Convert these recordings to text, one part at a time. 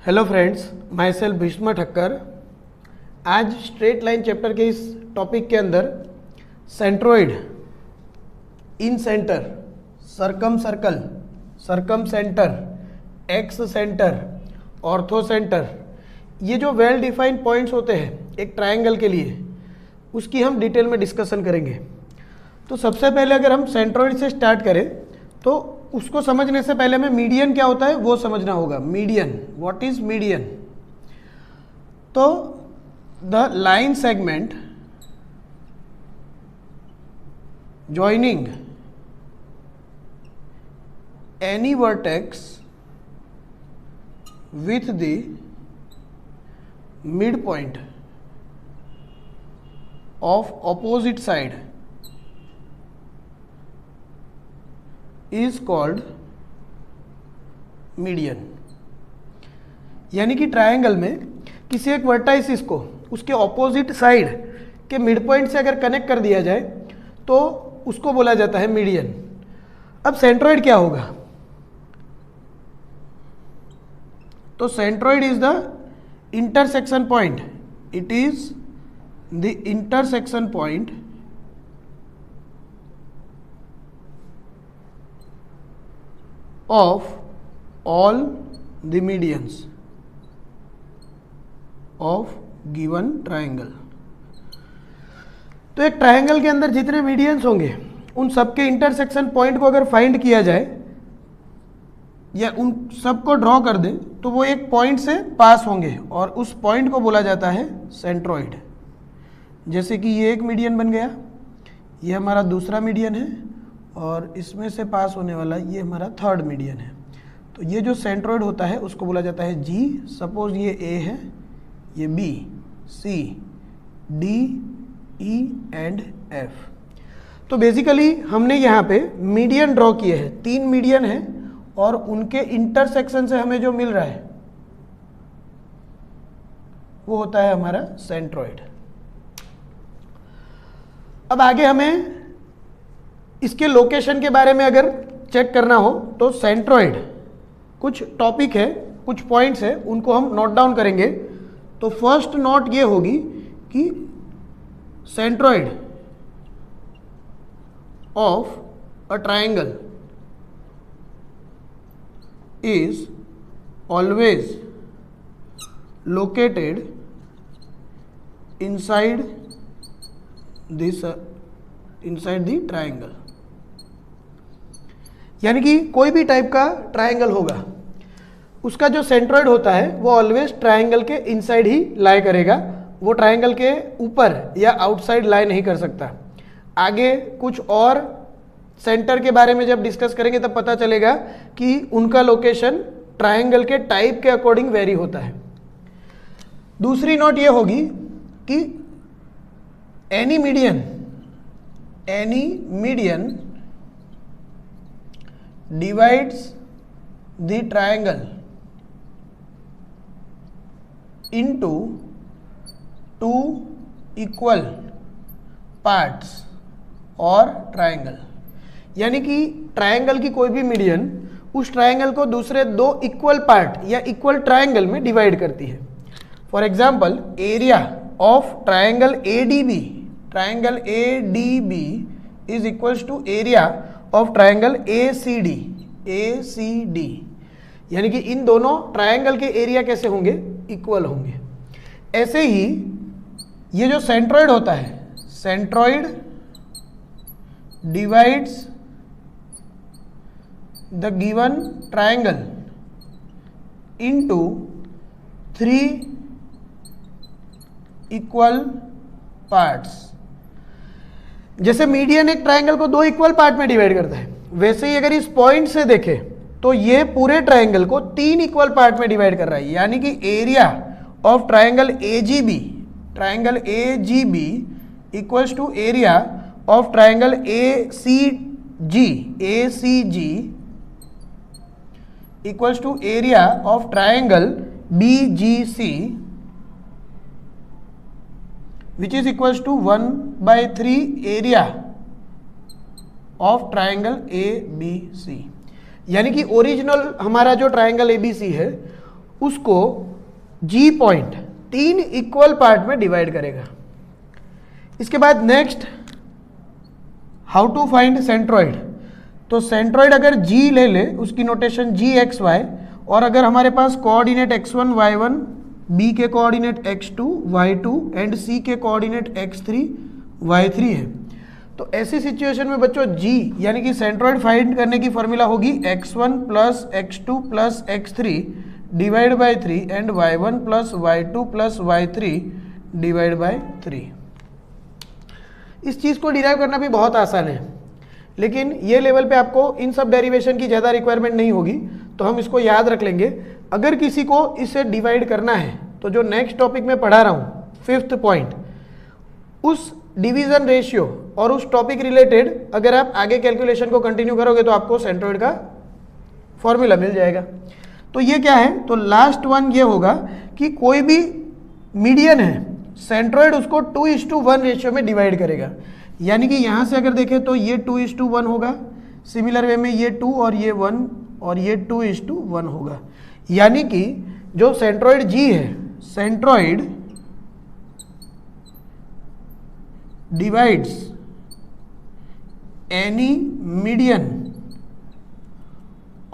Hello friends, my self Bhishma Thakkar. आज straight line chapter के इस टॉपिक के अंदर centroid, incenter, circumcircle, circumcenter, excenter, orthocenter, ये जो वेल डिफाइंड पॉइंट्स होते हैं एक ट्रायंगल के लिए, उसकी हम डिटेल में डिस्कशन करेंगे। तो सबसे पहले अगर हम सेंट्रोइड से स्टार्ट करें तो उसको समझने से पहले हमें मीडियन क्या होता है वो समझना होगा। Median, what is median? तो the line segment joining any vertex with the mid point of opposite side is called median. यानी कि ट्रायंगल में किसी एक वर्टाइसिस को उसके ऑपोजिट साइड के मिड पॉइंट से अगर कनेक्ट कर दिया जाए तो उसको बोला जाता है मीडियन। अब सेंट्रोइड क्या होगा? तो centroid is the intersection point, it is the intersection point of all the medians of given triangle। तो एक ट्रायंगल के अंदर जितने मीडियंस होंगे उन सबके इंटरसेक्शन पॉइंट को अगर फाइंड किया जाए या उन सबको ड्रॉ कर दे तो वो एक पॉइंट से पास होंगे और उस पॉइंट को बोला जाता है सेंट्रोइड। जैसे कि ये एक मीडियन बन गया, ये हमारा दूसरा मीडियन है और इसमें से पास होने वाला ये हमारा थर्ड मीडियन है। तो ये जो सेंट्रोइड होता है उसको बोला जाता है जी। सपोज ये ए है, ये B, C, D, E and F. तो बेसिकली हमने यहाँ पे मीडियन ड्रॉ किए हैं, 3 मीडियन है और उनके इंटरसेक्शन से हमें जो मिल रहा है वो होता है हमारा सेंट्रोइड। अब आगे हमें इसके लोकेशन के बारे में अगर चेक करना हो तो सेंट्रोइड, कुछ टॉपिक है, कुछ पॉइंट्स है, उनको हम नोट डाउन करेंगे। तो फर्स्ट नोट ये होगी कि centroid of a triangle is always located inside the triangle. यानी कि कोई भी टाइप का ट्रायंगल होगा उसका जो सेंट्रोइड होता है वो ऑलवेज ट्रायंगल के इनसाइड ही लाई करेगा, वो ट्रायंगल के ऊपर या आउटसाइड लाई नहीं कर सकता। आगे कुछ और सेंटर के बारे में जब डिस्कस करेंगे तब पता चलेगा कि उनका लोकेशन ट्रायंगल के टाइप के अकॉर्डिंग वेरी होता है। दूसरी नोट ये होगी कि any median divides the triangle into 2 equal parts और ट्रायंगल। यानी कि ट्रायंगल की कोई भी मीडियन उस ट्रायंगल को दूसरे 2 इक्वल पार्ट या इक्वल ट्रायंगल में डिवाइड करती है। For example, area of triangle ADB is equals to area of triangle ACD। यानी कि इन दोनों ट्रायंगल के एरिया कैसे होंगे? इक्वल होंगे। ऐसे ही ये जो सेंट्रोइड होता है, centroid divides the given triangle into 3 equal parts. जैसे मीडियन एक ट्रायंगल को 2 इक्वल पार्ट में डिवाइड करता है, वैसे ही अगर इस पॉइंट से देखें तो ये पूरे ट्रायंगल को 3 इक्वल पार्ट में डिवाइड कर रहा है। यानी कि area of triangle AGB equals to area of triangle ACG equals to area of triangle BGC which is equals to 1/3 area of triangle ABC। यानी कि ओरिजिनल हमारा जो ट्रायंगल ABC है उसको जी पॉइंट 3 इक्वल पार्ट में divide करेगा। इसके बाद next, how to find centroid. तो सेंट्रॉइड अगर जी ले ले, उसकी नोटेशन जी एक्स वाई, और अगर हमारे पास कोऑर्डिनेट x1 y1, b के coordinate x2 y2 and c के कोऑर्डिनेट x3 y3 है, तो ऐसी सिचुएशन में बच्चों g यानी कि सेंट्रॉइड फाइंड करने की फॉर्मूला होगी x1 plus x2 plus x3 divide by 3 and y1 plus y2 plus y3 divide by 3। इस चीज़ को डिराइव करना भी बहुत आसान है, लेकिन ये लेवल पे आपको इन सब डेरिवेशन की ज़्यादा रिक्वायरमेंट नहीं होगी, तो हम इसको याद रख लेंगे। अगर किसी को इसे डिवाइड करना है तो जो नेक्स्ट टॉपिक में पढ़ा रहा हूँ 5th पॉइंट, उस डिवीजन रेशियो और उस टॉपिक रिलेटेड अगर आप आगे कैलकुलेशन को कंटिन्यू करोगे तो आपको सेंट्रॉइड का फॉर्मूला मिल जाएगा। तो ये क्या है, तो लास्ट वन ये होगा कि कोई भी मीडियन है, सेंट्रॉइड उसको 2:1 रेशियो में डिवाइड करेगा। यानी कि यहाँ से अगर देखें तो ये 2:1 होगा, सिमिलर वे में ये 2 और ये 1 और ये 2:1 होगा। यानी कि जो सेंट्रॉइड जी है, centroid divides any median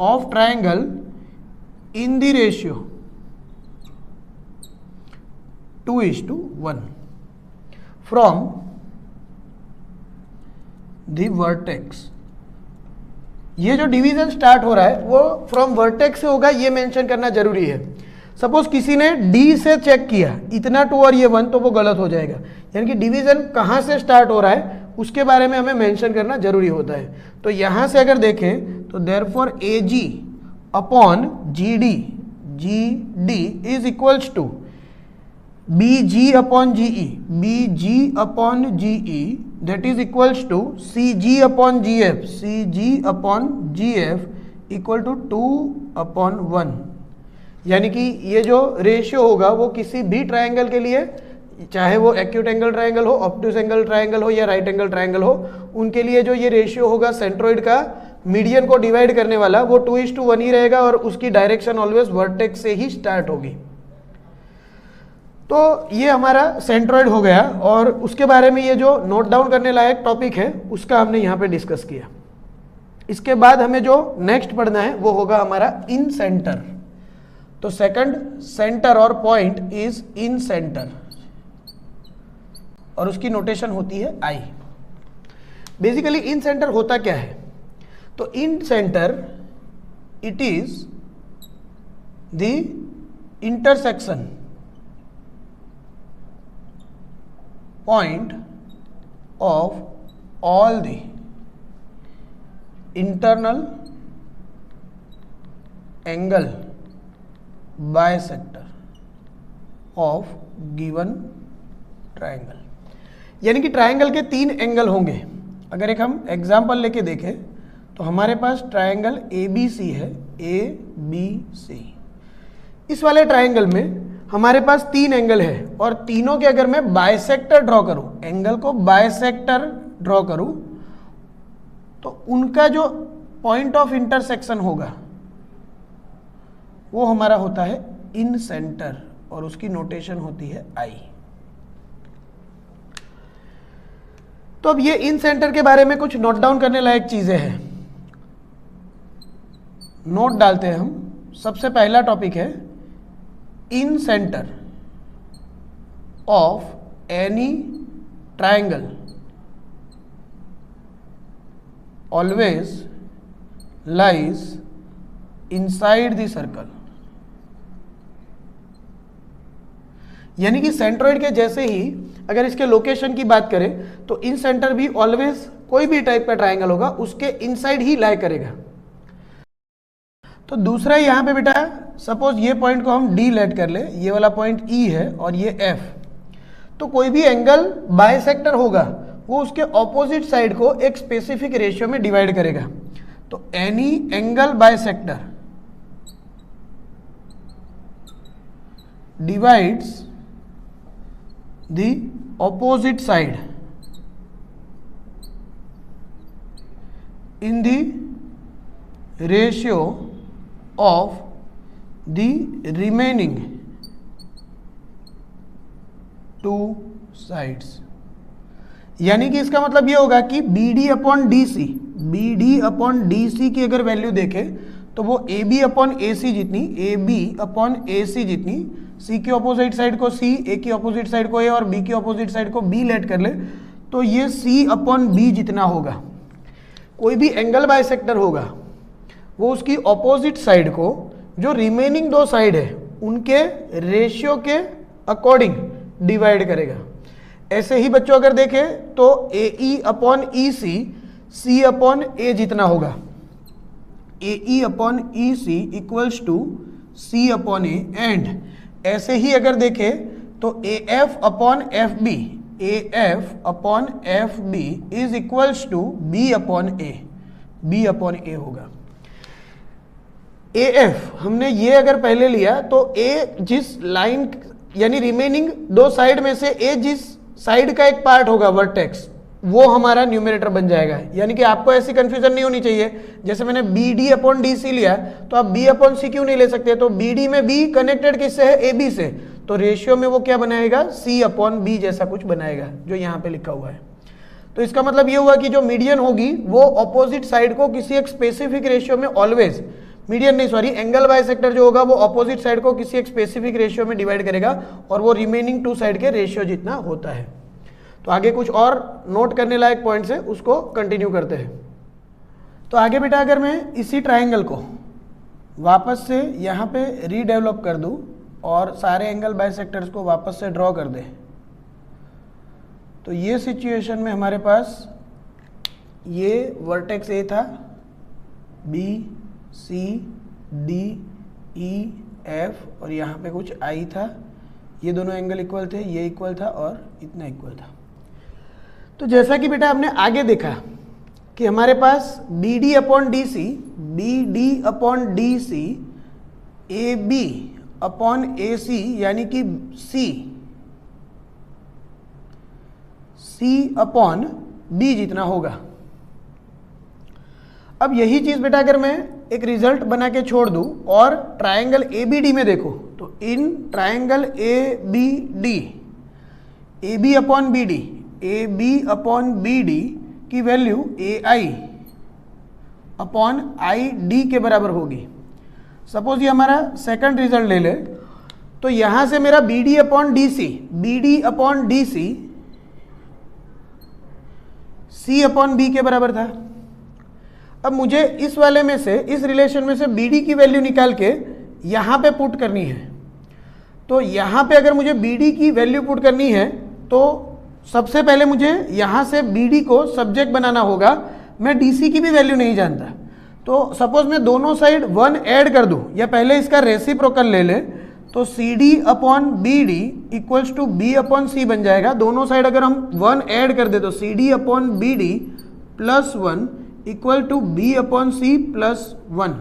of triangle in the ratio 2:1 from the vertex. ये जो डिवीजन स्टार्ट हो रहा है वो फ्रॉम वर्टेक्स से होगा, ये मेंशन करना जरूरी है। सपोज किसी ने डी से चेक किया इतना 2 और ये 1, तो वो गलत हो जाएगा। यानी कि डिवीजन कहाँ से स्टार्ट हो रहा है उसके बारे में हमें मेंशन करना जरूरी होता है। तो यहाँ से अगर देखें तो therefore A G upon G D is equals to B G upon G E, B G upon G E that is equals to CG upon GF, CG upon GF equal to 2/1। यानी कि ये जो ratio होगा वो किसी भी triangle के लिए, चाहे वो एक्यूट एंगल ट्रायंगल हो, ऑब्टूस एंगल ट्रायंगल हो या राइट एंगल ट्रायंगल हो, उनके लिए जो ये रेशियो होगा सेंट्रॉइड का मीडियन को डिवाइड करने वाला, वो 2:1 ही रहेगा और उसकी डायरेक्शन ऑलवेज वर्टेक्स से ही स्टार्ट होगी। तो ये हमारा सेंट्रॉइड हो गया, और उसके बारे में ये जो नोट डाउन करने लायक टॉपिक है उसका हमने यहाँ पे डिस्कस किया। इसके बाद हमें जो नेक्स्ट पढ़ना है वो होगा हमारा इन सेंटर। तो सेकंड सेंटर और पॉइंट इज इन सेंटर, और उसकी नोटेशन होती है आई। बेसिकली इन सेंटर होता क्या है, तो incenter it is the intersection point of all the internal angle bisector of given triangle। यानी कि ट्रायंगल के 3 एंगल होंगे। अगर एक हम एग्जाम्पल लेके देखें तो हमारे पास ट्रायंगल ABC है, ABC। इस वाले ट्रायंगल में हमारे पास 3 एंगल है, और तीनों के अगर मैं बाइसेक्टर ड्रॉ करूं, एंगल को बाइसेक्टर ड्रॉ करूं, तो उनका जो पॉइंट ऑफ इंटरसेक्शन होगा वो हमारा होता है इन सेंटर, और उसकी नोटेशन होती है आई। तो अब ये इन सेंटर के बारे में कुछ नोट डाउन करने लायक चीजें हैं, नोट डालते हैं हम। सबसे पहला टॉपिक है in center of any triangle always lies inside the circle। यानी कि सेंट्रॉइड के जैसे ही अगर इसके लोकेशन की बात करें तो इन सेंटर भी ऑलवेज कोई भी टाइप का ट्रायंगल होगा उसके इनसाइड ही लाई करेगा। तो दूसरा यहाँ पे बेटा, सपोज ये पॉइंट को हम डी लेट कर ले, ये वाला पॉइंट ई है और ये एफ, तो कोई भी एंगल बाइसेक्टर होगा वो उसके ऑपोजिट साइड को एक स्पेसिफिक रेशियो में डिवाइड करेगा। तो any angle bisector divides the opposite side in the ratio of the remaining two sides. यानी कि इसका मतलब ये होगा कि BD अपॉन DC की अगर वैल्यू देखें तो वो AB अपॉन AC जितनी, C की ऑपोजिट साइड को C, A की ऑपोजिट साइड को A और B की ऑपोजिट साइड को B लेट कर ले तो ये C अपॉन B जितना होगा। कोई भी एंगल बाइसेक्टर होगा वो उसकी ऑपोजिट साइड को जो रिमेनिंग दो साइड है उनके रेशियो के अकॉर्डिंग डिवाइड करेगा। ऐसे ही बच्चों अगर देखें तो AE upon EC C upon A जितना होगा। AE upon EC equals to C upon A and ऐसे ही अगर देखें तो AF upon FB is equals to B upon A होगा। AF हमने ये अगर पहले लिया तो A जिस लाइन यानी रिमेनिंग दो साइड में से A जिस साइड का एक पार्ट होगा वर्टेक्स वो हमारा न्यूमरेटर बन जाएगा। यानी कि आपको ऐसी कंफ्यूजन नहीं होनी चाहिए, जैसे मैंने BD अपॉन DC लिया तो आप B अपॉन C क्यों नहीं ले सकते, तो BD में B कनेक्टेड किससे है, AB से, तो रेशियो में वो क्या बनाएगा, C अपॉन B जैसा कुछ बनाएगा जो यहाँ पे लिखा हुआ है। तो इसका मतलब ये हुआ कि जो मीडियन होगी वो ऑपोजिट साइड को किसी एक स्पेसिफिक रेशियो में ऑलवेज, एंगल बाइसेक्टर जो होगा वो ऑपोजिट साइड को किसी एक स्पेसिफिक रेशियो में डिवाइड करेगा और वो रिमेनिंग टू साइड के रेशियो जितना होता है। तो आगे कुछ और नोट करने लायक पॉइंट्स है, उसको कंटिन्यू करते हैं। तो आगे बेटा अगर मैं इसी ट्राइंगल को वापस से यहाँ पे रीडेवलप कर दूँ और सारे एंगल बाइसेक्टर्स को वापस से ड्रॉ कर दें, तो ये सिचुएशन में हमारे पास ये वर्टेक्स A था, B C D E F और यहाँ पे कुछ I था, ये दोनों एंगल इक्वल थे, ये इक्वल था और इतना इक्वल था। तो जैसा कि बेटा आपने आगे देखा कि हमारे पास BD upon DC AB upon AC यानी कि C अपॉन B जितना होगा। अब यही चीज बेटा अगर मैं एक रिजल्ट बना के छोड़ दूं और ट्रायंगल ABD में देखो तो in triangle ABD AB upon BD की वैल्यू AI अपॉन ID के बराबर होगी। सपोज ये हमारा सेकंड रिजल्ट ले ले तो यहां से मेरा BD upon DC C upon B के बराबर था। अब मुझे इस वाले में से, इस रिलेशन में से BD की वैल्यू निकाल के यहाँ पे पुट करनी है। तो यहाँ पे अगर मुझे BD की वैल्यू पुट करनी है तो सबसे पहले मुझे यहाँ से BD को सब्जेक्ट बनाना होगा। मैं DC की भी वैल्यू नहीं जानता, तो सपोज मैं दोनों साइड 1 ऐड कर दूँ या पहले इसका रेसिप्रोकल ले ले तो CD upon BD equals to B upon C बन जाएगा। दोनों साइड अगर हम 1 ऐड कर दे तो CD upon BD plus 1 equal to B upon C plus 1।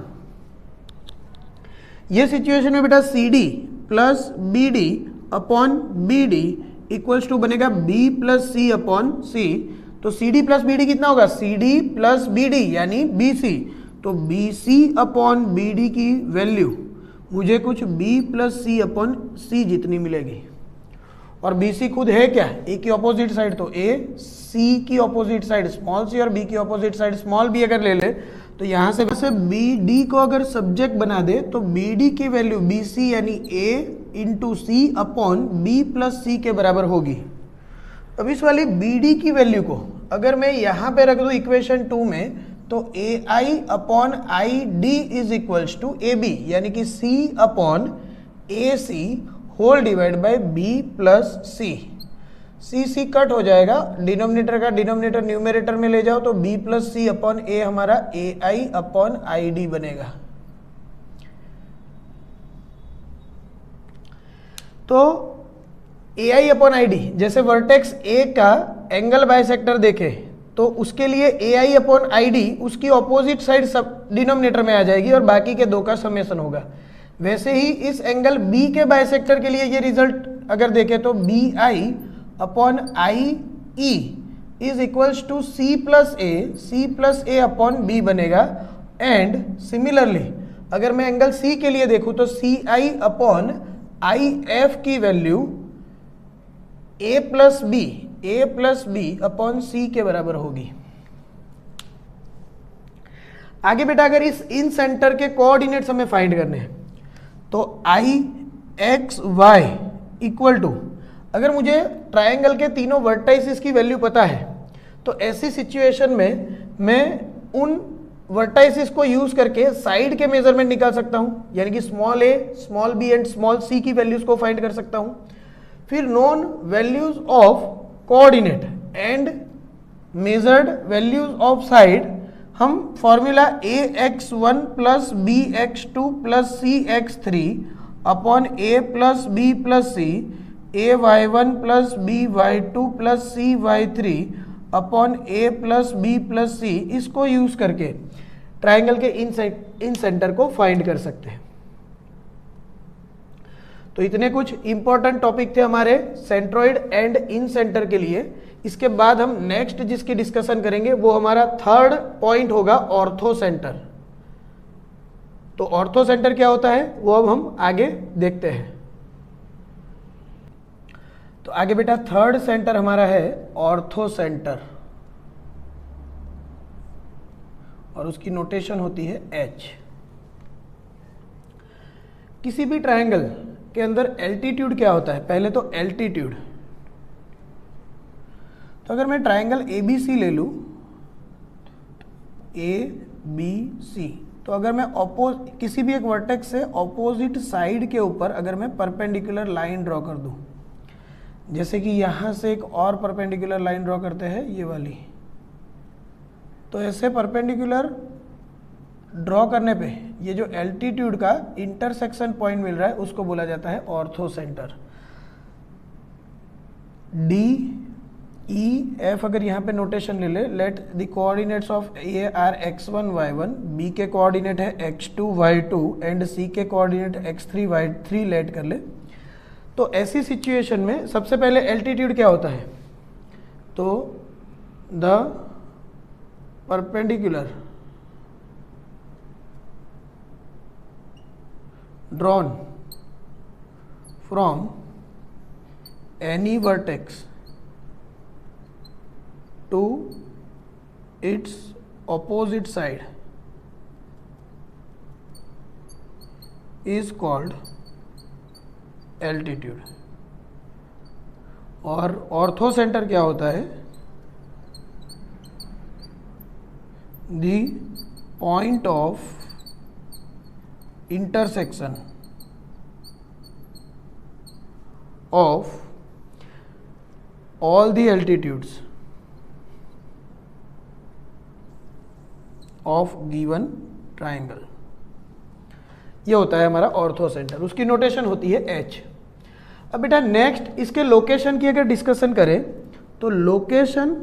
ये सिचुएशन में बेटा CD plus BD upon BD equals to बनेगा B plus C upon C। तो CD प्लस BD कितना होगा, CD प्लस BD यानी BC। तो BC अपॉन BD की वैल्यू मुझे कुछ B plus C upon C जितनी मिलेगी। और BC खुद है क्या, A की ऑपोजिट साइड, तो A C की ऑपोजिट साइड स्मॉल c और B की ऑपोजिट साइड स्मॉल b अगर ले ले तो यहाँ से BD को अगर सब्जेक्ट बना दे तो BD की वैल्यू BC यानी A into C upon B plus C के बराबर होगी। अब इस वाली BD की वैल्यू को अगर मैं यहाँ पे रख दूँ इक्वेशन 2 में तो AI upon ID is equals to AB यानी कि C upon AC whole divide by B plus C cut हो जाएगा, डिनोमिनेटर का डिनोमिनेटर न्यूमरेटर में ले जाओ तो B plus C upon A हमारा AI अपॉन ID बनेगा। तो AI अपॉन ID, जैसे वर्टेक्स A का एंगल बाइसेक्टर देखे तो उसके लिए AI अपॉन ID उसकी ऑपोजिट साइड सब डिनोमिनेटर में आ जाएगी और बाकी के दो का समेशन होगा। वैसे ही इस एंगल B के बाइसेक्टर के लिए ये रिजल्ट अगर देखें तो BI upon IE is equals to C plus A upon B बनेगा। एंड सिमिलरली अगर मैं एंगल सी के लिए देखूं तो C I upon I F की value A plus B upon C के बराबर होगी। आगे बेटा अगर इस इन सेंटर के कोऑर्डिनेट्स हमें फाइंड करने हैं तो I X Y equal to, अगर मुझे ट्रायंगल के तीनों वर्टाइसिस की वैल्यू पता है तो ऐसी सिचुएशन में मैं उन वर्टाइसिस को यूज करके साइड के मेजरमेंट निकाल सकता हूं, यानी कि small A, small B and small C की वैल्यूज को फाइंड कर सकता हूं। फिर known values of coordinate and measured values of side हम formula A X one plus B X two plus C X three upon A plus C A Y one plus B Y two plus C Y three upon A plus C, इसको use करके triangle के इन centre को find कर सकते हैं। तो इतने कुछ इंपॉर्टेंट टॉपिक थे हमारे सेंट्रोइड एंड इन सेंटर के लिए। इसके बाद हम नेक्स्ट जिसकी डिस्कशन करेंगे वो हमारा थर्ड पॉइंट होगा ऑर्थो सेंटर। तो ऑर्थो सेंटर क्या होता है वो अब हम आगे देखते हैं। तो आगे बेटा थर्ड सेंटर हमारा है ऑर्थो सेंटर और उसकी नोटेशन होती है एच। किसी भी ट्रायंगल के अंदर एल्टीट्यूड क्या होता है, पहले तो एल्टीट्यूड। तो अगर मैं ट्रायंगल ए बी सी ले लूं, ए बी सी, तो अगर मैं किसी भी एक वर्टेक्स से ऑपोजिट साइड के ऊपर अगर मैं परपेंडिकुलर लाइन ड्रॉ कर दूं, जैसे कि यहां से एक और परपेंडिकुलर लाइन ड्रॉ करते हैं ये वाली, तो ऐसे परपेंडिकुलर ड्रॉ करने पे ये जो एल्टीट्यूड का इंटरसेक्शन पॉइंट मिल रहा है उसको बोला जाता है orthocentre. D E F अगर यहाँ पे नोटेशन ले ले, let the coordinates of A are x1 y1, B के कोऑर्डिनेट है x2 y2 एंड सी के कोऑर्डिनेट x3 y3 लेट कर ले। तो ऐसी सिचुएशन में सबसे पहले एल्टीट्यूड क्या होता है, तो the perpendicular drawn from any vertex to its opposite side is called altitude। और ऑर्थो सेंटर क्या होता है, the point of intersection of all the altitudes of given triangle, ये होता है हमारा ऑर्थो सेंटर। उसकी नोटेशन होती है एच। अब बेटा नेक्स्ट इसके लोकेशन की अगर डिस्कशन करें तो लोकेशन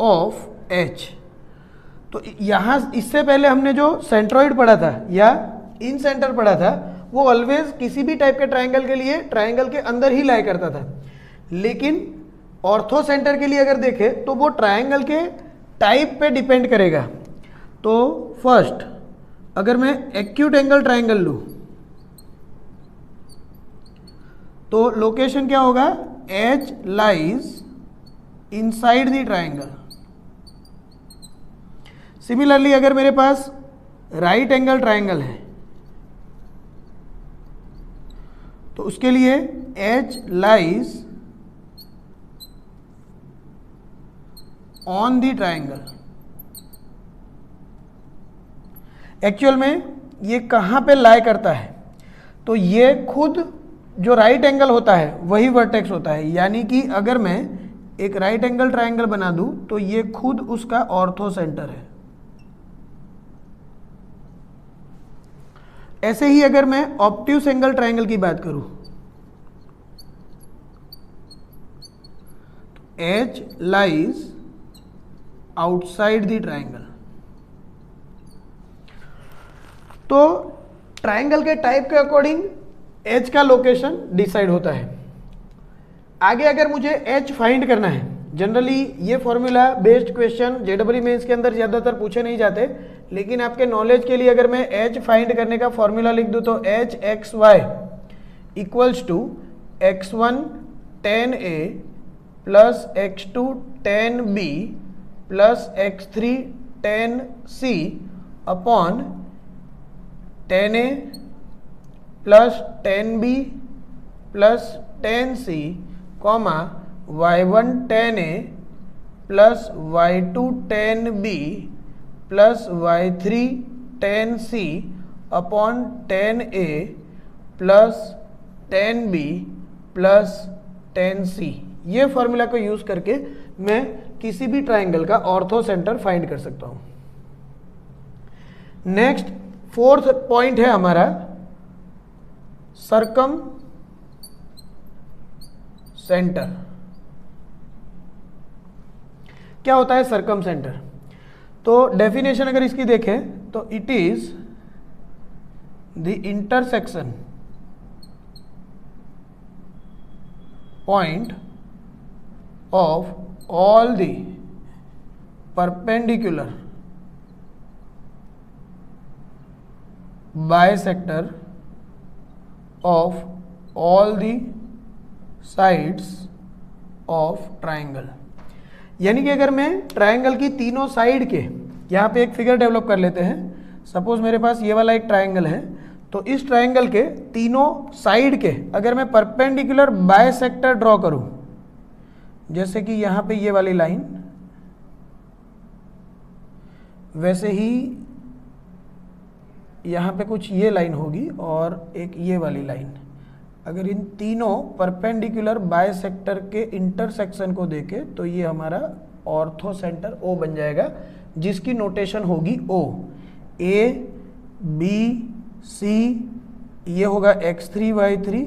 ऑफ एच, तो यहाँ इससे पहले हमने जो सेंट्रोइड पढ़ा था या इन सेंटर पढ़ा था वो ऑलवेज किसी भी टाइप के ट्रायंगल के लिए ट्रायंगल के अंदर ही लाई करता था, लेकिन ऑर्थो सेंटर के लिए अगर देखें तो वो ट्रायंगल के टाइप पे डिपेंड करेगा। तो फर्स्ट अगर मैं एक्यूट एंगल ट्रायंगल लूं तो लोकेशन क्या होगा, H lies inside the triangle. Similarly अगर मेरे पास राइट एंगल ट्रायंगल है तो उसके लिए H lies on the triangle. Actual में ये कहाँ पे लाई करता है, तो ये खुद जो राइट एंगल होता है वही वर्टेक्स होता है, यानी कि अगर मैं एक राइट एंगल ट्रायंगल बना दूं तो ये खुद उसका ऑर्थो सेंटर है। ऐसे ही अगर मैं ऑब्ट्यूस एंगल ट्रायंगल की बात करूं, H lies outside the triangle. तो ट्रायंगल के टाइप के अकॉर्डिंग एच का लोकेशन डिसाइड होता है। आगे अगर मुझे एच फाइंड करना है, जनरली ये formula based question JEE mains के अंदर ज़्यादातर पूछे नहीं जाते, लेकिन आपके नॉलेज के लिए अगर मैं h फाइंड करने का फॉर्मूला लिख दूं तो h X Y equals to x1 tan a plus x2 tan b plus x3 tan c upon tan a plus tan b plus tan c comma y1 tan a plus y2 tan b plus y3 tan c upon tan a plus tan b plus tan c। ये formula को use करके मैं किसी भी triangle का ortho centre find कर सकता हूं। नेक्स्ट फोर्थ पॉइंट है हमारा सर्कम सेंटर। क्या होता है सर्कम सेंटर? तो डेफिनेशन अगर इसकी देखें तो it is the intersection point of all the perpendicular bisector of all the sides of triangle. यानी कि अगर मैं ट्राइंगल की तीनों साइड के, यहाँ पे एक फिगर डेवलप कर लेते हैं। सपोज मेरे पास ये वाला एक ट्राइंगल है, तो इस ट्राइंगल के तीनों साइड के अगर मैं परपेंडिकुलर बाइसेक्टर ड्रॉ करूं, जैसे कि यहाँ पे ये वाली लाइन, वैसे ही यहाँ पे कुछ ये लाइन होगी और एक ये वाली लाइन। अगर इन तीनों परपेंडिकुलर बाइसेक्टर के इंटरसेक्शन को देखें तो ये हमारा ऑर्थो सेंटर O बन जाएगा, जिसकी नोटेशन होगी O। A B C ये होगा x3 y3,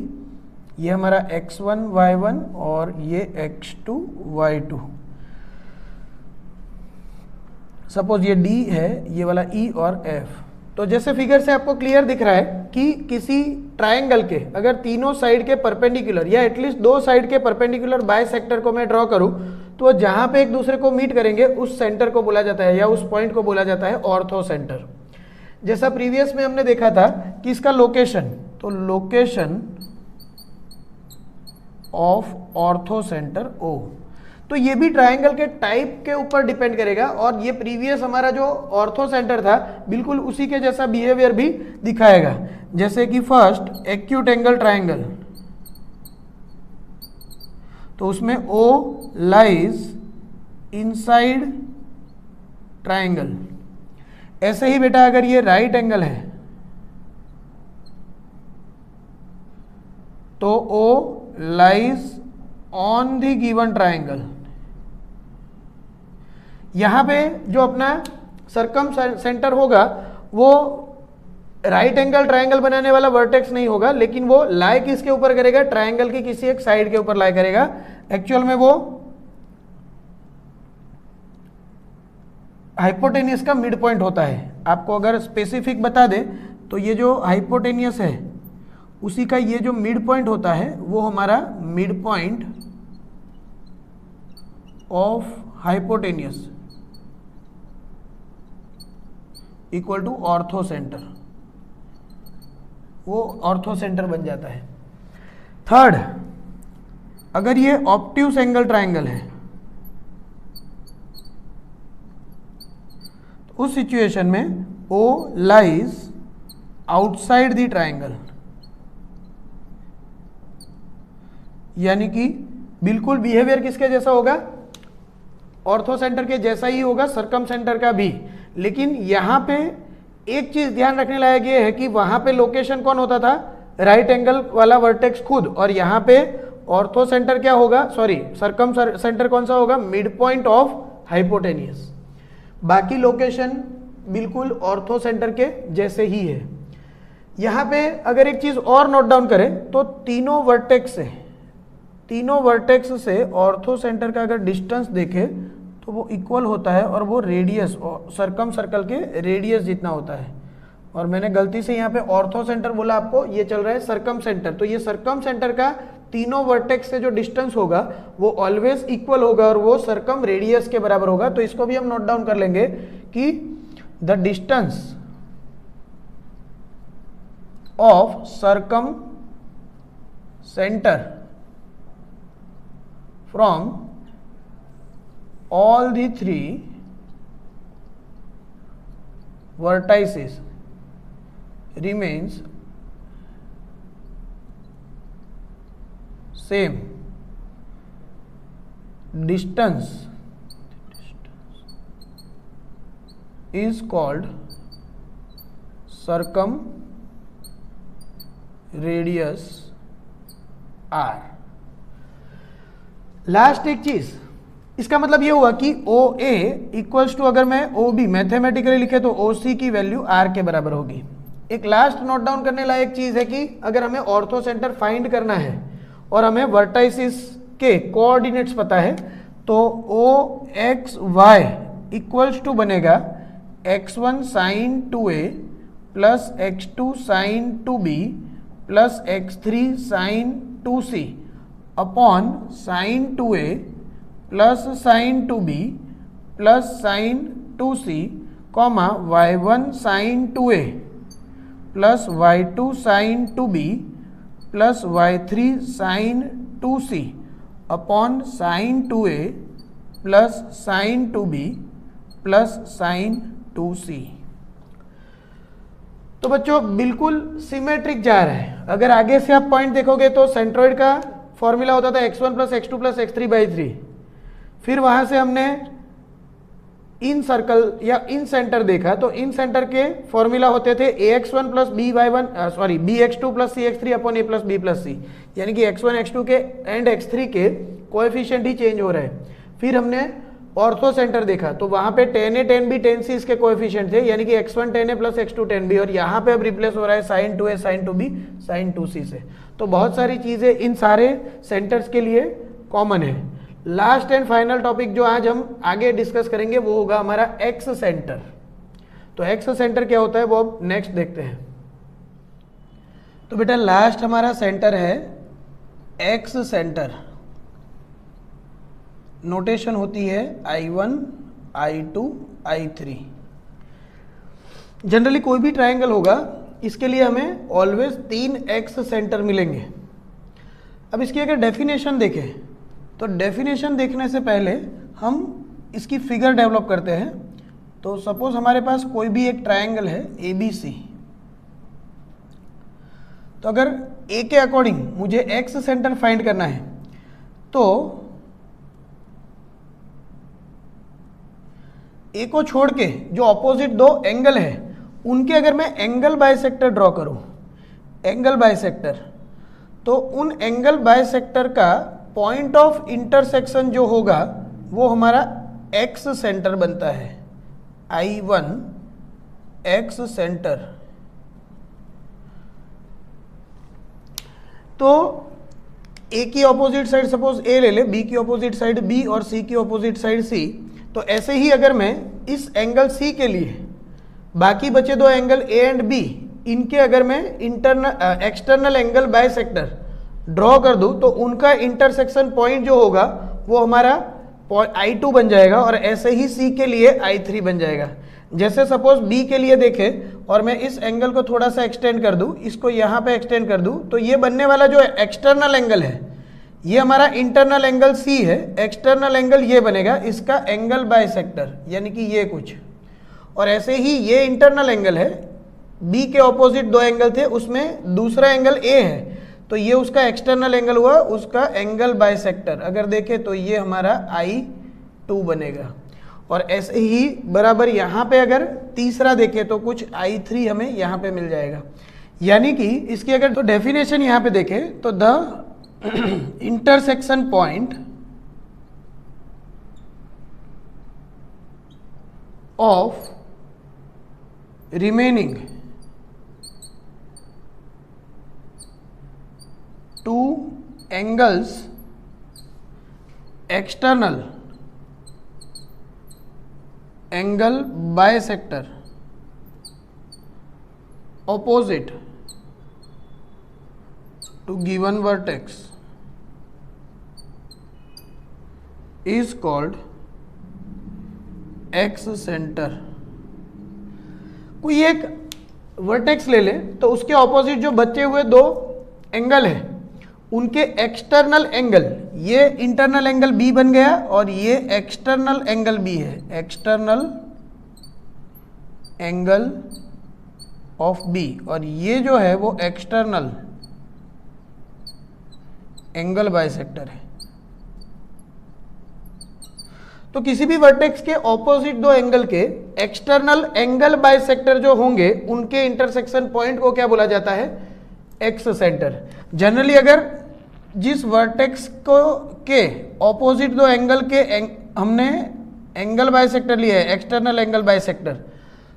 ये हमारा x1 y1 और ये x2 y2। सपोज ये D है, ये वाला E और F। तो जैसे फिगर से आपको क्लियर दिख रहा है कि किसी ट्राइंगल के अगर तीनों साइड के परपेंडिकुलर या एटलीस्ट दो साइड के परपेंडिकुलर बाइसेक्टर को मैं ड्रॉ करूं, तो जहां पे एक दूसरे को मीट करेंगे उस सेंटर को बोला जाता है या उस पॉइंट को बोला जाता है ऑर्थो सेंटर। जैसा प्रीवियस में हमने देखा था कि इसका लोकेशन, तो location of ortho centre O। तो ये भी ट्राइंगल के टाइप के ऊपर डिपेंड करेगा, और ये प्रीवियस हमारा जो ऑर्थो सेंटर था बिल्कुल उसी के जैसा बिहेवियर भी दिखाएगा। जैसे कि फर्स्ट एक्यूट एंगल ट्राइंगल, तो उसमें O लाइज इनसाइड ट्राइंगल। ऐसे ही बेटा अगर ये राइट एंगल है तो O lies on the given triangle. यहां पे जो अपना सर्कम सेंटर होगा वो राइट एंगल ट्राइंगल बनाने वाला वर्टेक्स नहीं होगा, लेकिन वो लाई किसके ऊपर करेगा? ट्राइंगल की किसी एक साइड के ऊपर लाई करेगा। एक्चुअल में वो हाइपोटेनियस का मिड पॉइंट होता है। आपको अगर स्पेसिफिक बता दे तो ये जो हाइपोटेनियस है उसी का ये जो मिड पॉइंट होता है वो हमारा mid point of hypotenuse equal to orthocentre, वो ऑर्थो सेंटर बन जाता है। थर्ड, अगर ये ऑब्ट्यूस एंगल ट्राइंगल है तो उस सिचुएशन में O lies outside the triangle, यानी कि बिल्कुल बिहेवियर किसके जैसा होगा? ऑर्थो सेंटर के जैसा ही होगा, सर्कम सेंटर का भी। लेकिन यहाँ पे एक चीज ध्यान रखने लायक ये है कि वहां पे लोकेशन कौन होता था? राइट एंगल वाला वर्टेक्स खुद, और यहाँ पे ऑर्थो सेंटर क्या होगा? सॉरी, सर्कम सेंटर कौन सा होगा? Mid point of hypotenuse. बाकी लोकेशन बिल्कुल ऑर्थो सेंटर के जैसे ही है। यहाँ पे अगर एक चीज और नोट डाउन करें तो तीनों वर्टेक्स से ऑर्थो सेंटर का अगर डिस्टेंस देखें तो वो इक्वल होता है, और वो रेडियस सर्कम सर्कल के रेडियस जितना होता है। और मैंने गलती से यहाँ पे ऑर्थो सेंटर बोला आपको, ये चल रहा है सर्कम सेंटर। तो ये सर्कम सेंटर का तीनों वर्टेक्स से जो डिस्टेंस होगा वो ऑलवेज इक्वल होगा और वो सर्कम रेडियस के बराबर होगा। तो इसको भी हम नोट डाउन कर लेंगे कि the distance of circum centre from all the three vertices remains same. Distance is called circumradius r. Last एक चीज, इसका मतलब ये हुआ कि ओ ए इक्वल्स टू, अगर मैं ओ बी मैथमेटिकली लिखे तो ओ सी की वैल्यू आर के बराबर होगी। एक लास्ट नोट डाउन करने लायक चीज है कि अगर हमें ऑर्थो सेंटर फाइंड करना है और हमें वर्टाइसिस के कोऑर्डिनेट्स पता है तो ओ एक्स वाई इक्वल्स टू बनेगा x1 sin 2a plus x2 sin 2b plus x3 sin 2c upon sin 2a plus sin 2b plus sin 2c comma y1 sin 2a plus y2 sin 2b plus y3 sin 2c upon sin 2a plus sin 2b plus sin 2c। तो बच्चों बिल्कुल symmetric जा रहा है। अगर आगे से आप पॉइंट देखोगे तो सेंट्रॉइड का फॉर्मूला होता था x1 plus x2 plus x3 by 3। फिर वहां से हमने इन सर्कल या इन सेंटर देखा तो इन सेंटर के फॉर्मूला होते थे ax1 plus bx2 plus cx3 upon a plus b plus c, यानी कि x1 x2 के एंड x3 के कोएफिशिएंट ही चेंज हो रहे हैं। फिर हमने ऑर्थो सेंटर देखा तो वहां पे tan a tan b tan c इसके कोएफिशिएंट थे, यानी कि x1 tan a plus x2 tan b, और यहाँ पे अब रिप्लेस हो रहा है sin 2a sin 2b sin 2c से। तो बहुत सारी चीजें इन सारे सेंटर्स के लिए कॉमन है। लास्ट एंड फाइनल टॉपिक जो आज हम आगे डिस्कस करेंगे वो होगा हमारा एक्स सेंटर। तो एक्स सेंटर क्या होता है वो अब नेक्स्ट देखते हैं। तो बेटा लास्ट हमारा सेंटर है एक्स सेंटर। नोटेशन होती है I1 I2 I3। जनरली कोई भी ट्रायंगल होगा इसके लिए हमें ऑलवेज 3 एक्स सेंटर मिलेंगे। अब इसकी अगर डेफिनेशन देखें तो डेफिनेशन देखने से पहले हम इसकी फिगर डेवलप करते हैं। तो सपोज हमारे पास कोई भी एक ट्रायंगल है ABC, तो अगर A के अकॉर्डिंग मुझे एक्स सेंटर फाइंड करना है तो A को छोड़ के जो ऑपोजिट दो एंगल है उनके अगर मैं एंगल बाइसेक्टर ड्रॉ करूं, एंगल बाइसेक्टर, तो उन एंगल बाइसेक्टर का पॉइंट ऑफ इंटरसेक्शन जो होगा वो हमारा एक्स सेंटर बनता है। I1 x centre. तो A की ऑपोजिट साइड सपोज A ले ले, B की ऑपोजिट साइड B और C की ऑपोजिट साइड C। तो ऐसे ही अगर मैं इस एंगल C के लिए बाकी बचे दो एंगल A एंड B, इनके अगर मैं एक्सटर्नल एंगल बाइसेक्टर ड्रॉ कर दूं तो उनका इंटरसेक्शन पॉइंट जो होगा वो हमारा I2 बन जाएगा, और ऐसे ही C के लिए I3 बन जाएगा। जैसे सपोज B के लिए देखें और मैं इस एंगल को थोड़ा सा एक्सटेंड कर दूं, इसको यहाँ पे एक्सटेंड कर दूं, तो ये बनने वाला जो एक्सटर्नल एंगल है ये हमारा इंटरनल एंगल C है, एक्सटर्नल एंगल ये बनेगा इसका एंगल बाइसेक्टर, यानी कि ये कुछ। और ऐसे ही ये इंटरनल एंगल है, B के ऑपोजिट दो एंगल थे उसमें दूसरा एंगल A है, तो ये उसका एक्सटर्नल एंगल हुआ, उसका एंगल बाइसेक्टर। अगर देखें तो ये हमारा I2 बनेगा। और ऐसे ही बराबर यहाँ पे अगर तीसरा देखें तो कुछ I3 हमें यहाँ पे मिल जाएगा। यानी कि इसकी अगर तो डेफिनेशन यहाँ पे देखें तो the intersection point of remaining two angles external angle bisector opposite to given vertex is called x center। कोई एक वर्टेक्स ले ले तो उसके ऑपोजिट जो बचे हुए दो एंगल है उनके एक्सटर्नल एंगल, ये इंटरनल एंगल बी बन गया और ये एक्सटर्नल एंगल बी है, एक्सटर्नल एंगल ऑफ बी, और ये जो है वो एक्सटर्नल एंगल बाइसेक्टर है। तो किसी भी वर्टेक्स के ऑपोजिट दो एंगल के एक्सटर्नल एंगल बाइसेक्टर जो होंगे उनके इंटरसेक्शन पॉइंट को क्या बोला जाता है? X centre. जनरली अगर जिस वर्टेक्स को के ऑपोजिट दो एंगल के हमने एंगल बाइसेक्टर लिया है, एक्सटर्नल एंगल बाइसेक्टर,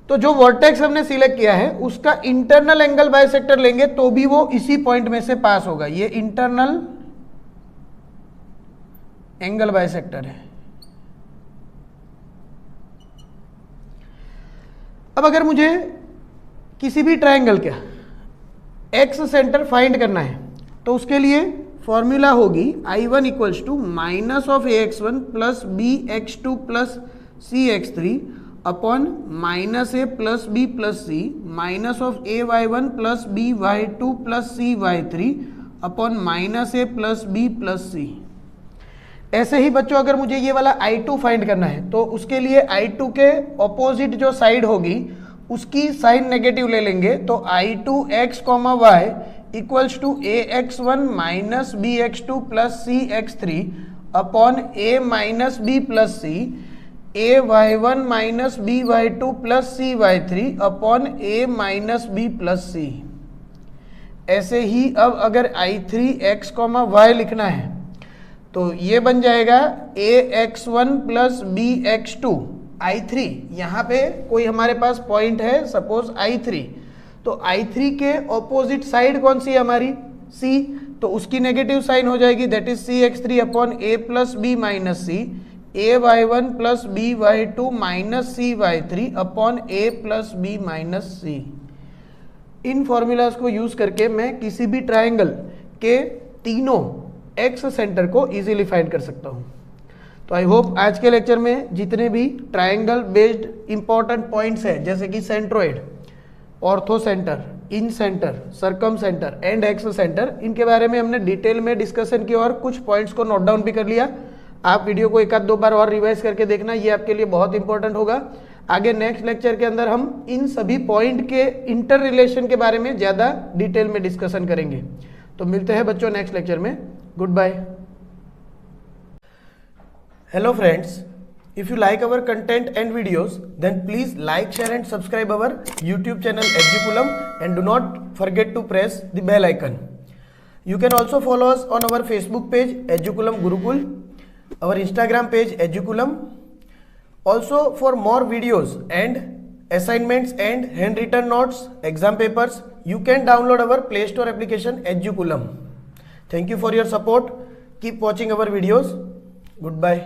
तो जो वर्टेक्स हमने सिलेक्ट किया है उसका इंटरनल एंगल बाइसेक्टर लेंगे तो भी वो इसी पॉइंट में से पास होगा। ये इंटरनल एंगल बाइसेक्टर है। अब अगर मुझे किसी भी ट्रायंगल का एक्स सेंटर फाइंड करना है तो उसके लिए फॉर्मूला होगी I1 equals to minus of ax1 plus bx2 plus cx3 upon minus a plus b plus c minus of ay1 plus by2 plus cy3 upon minus a plus b plus c। ऐसे ही बच्चों अगर मुझे ये वाला I2 find करना है तो उसके लिए I2 के ऑपोजिट जो साइड होगी उसकी साइन नेगेटिव ले लेंगे, तो I2x y equals to ax1 minus bx2 plus cx3 upon a minus b plus c, ay1 minus by2 plus cy3 upon a minus b plus c। ऐसे ही अब अगर I3x y लिखना है तो ये बन जाएगा ax1 प्लस bx2 I3, यहाँ पे कोई हमारे पास पॉइंट है सपोज I3, तो I3 के ऑपोजिट साइड कौन सी है हमारी? C, तो उसकी नेगेटिव साइन हो जाएगी that is cx3 upon a plus b minus c, ay1 plus by2 minus cy3 upon a plus b minus c। In formulas को यूज करके मैं किसी भी ट्रायंगल के तीनों एक्स सेंटर को इजीली फाइंड कर सकता हूं। तो आई होप आज के लेक्चर में जितने भी ट्रायंगल बेस्ड इंपॉर्टेंट पॉइंट्स हैं जैसे कि centroid, ortho centre, in centre, circum centre and x centre, इनके बारे में हमने डिटेल में डिस्कशन किया और कुछ पॉइंट्स को नोट डाउन भी कर लिया। आप वीडियो को एक आध दो बार और रिवाइज करके देखना, ये आपके लिए बहुत इंपॉर्टेंट होगा। आगे नेक्स्ट लेक्चर के अंदर हम इन सभी पॉइंट के इंटर रिलेशन के बारे में ज़्यादा डिटेल में डिस्कशन करेंगे। तो मिलते हैं बच्चों नेक्स्ट लेक्चर में। Goodbye. Hello friends, if you like our content and videos, then please like, share and subscribe our YouTube channel Educulum and do not forget to press the bell icon. You can also follow us on our Facebook page Educulum Gurukul, our Instagram page Educulum. Also for more videos and assignments and handwritten notes, exam papers, you can download our Play Store application Educulum. Thank you for your support. Keep watching our videos. Goodbye.